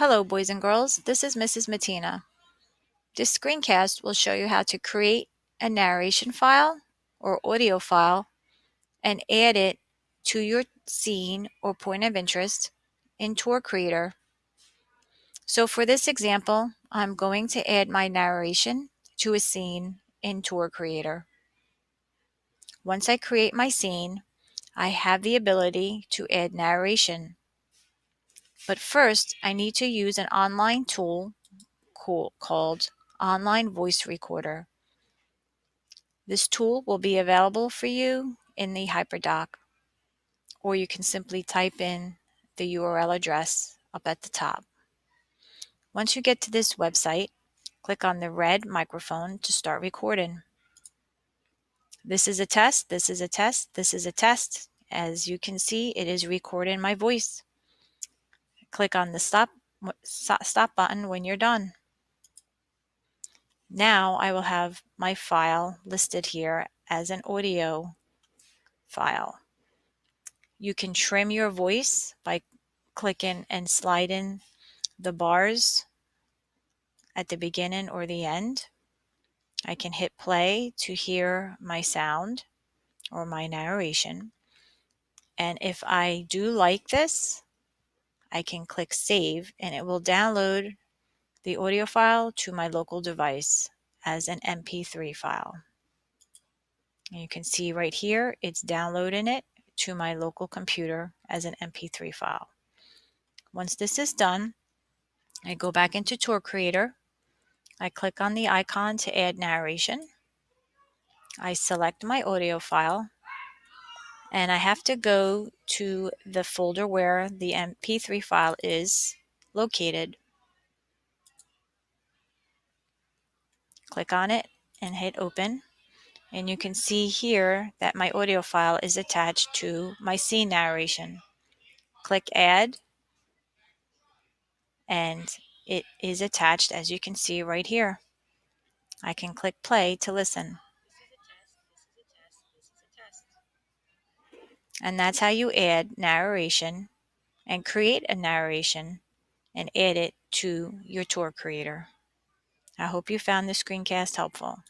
Hello, boys and girls. This is Mrs. Matina. This screencast will show you how to create a narration file or audio file and add it to your scene or point of interest in Tour Creator. So for this example, I'm going to add my narration to a scene in Tour Creator. Once I create my scene, I have the ability to add narration. But first, I need to use an online tool called Online Voice Recorder. This tool will be available for you in the hyperdoc, or you can simply type in the URL address up at the top. Once you get to this website, click on the red microphone to start recording. This is a test, this is a test, this is a test. As you can see, it is recording my voice. Click on the stop button when you're done. Now I will have my file listed here as an audio file. You can trim your voice by clicking and sliding the bars at the beginning or the end. I can hit play to hear my sound or my narration. And if I do like this, I can click save and it will download the audio file to my local device as an MP3 file. And you can see right here, it's downloading it to my local computer as an MP3 file. Once this is done, I go back into Tour Creator. I click on the icon to add narration. I select my audio file and I have to go to the folder where the MP3 file is located. Click on it and hit open. And you can see here that my audio file is attached to my scene narration. Click add and it is attached, as you can see right here. I can click play to listen. And that's how you add narration and create a narration and add it to your Tour Creator. I hope you found this screencast helpful.